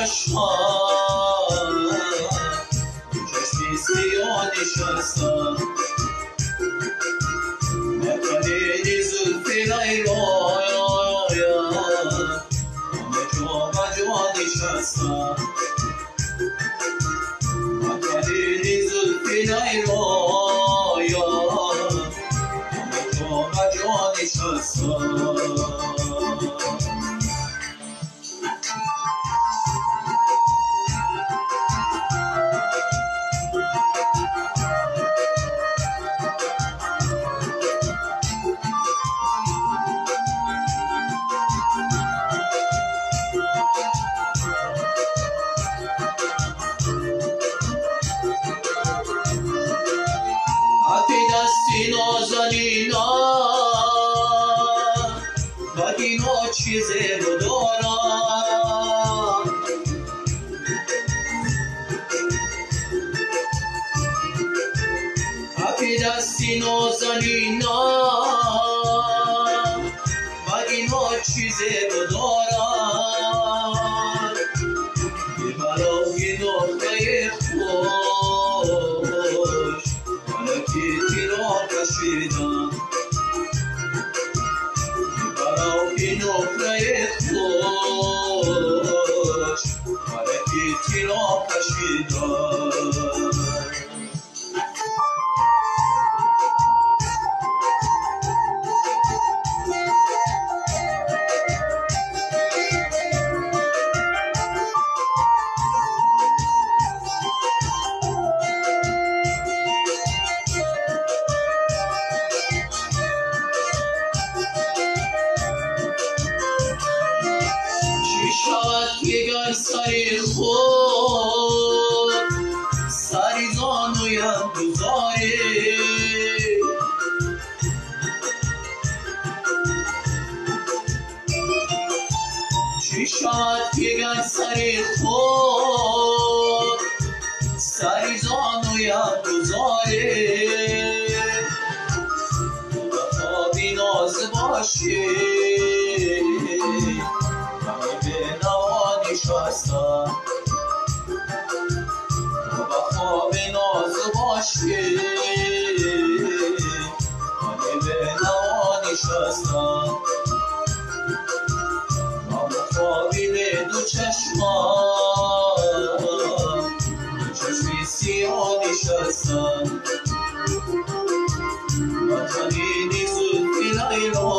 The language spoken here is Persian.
چشمان چشمی سیاه نشستم مکنی زلفی لیلایم همه جا نشستم مکنی زلفی لیلایم همه جا نشستم دستی نازنینا بدینا چیزی رو دارم هفی دستی نازنینا بدینا چیزی رو دارم یه برای نقطه خوش ملکی را کشیدم برای نقطه خوش ملکی را کشیدم شود دیگر سری خود سری زانویم گذاری چی شود دیگر سری خود سری زانویم گذاری بخوابی ناز باشی نشستم تو به خواب ناز باشی من به نوا نشستم من به خوابین دو چشمان دو چشمی سیاه نشستم و تنینی زلفی لیلا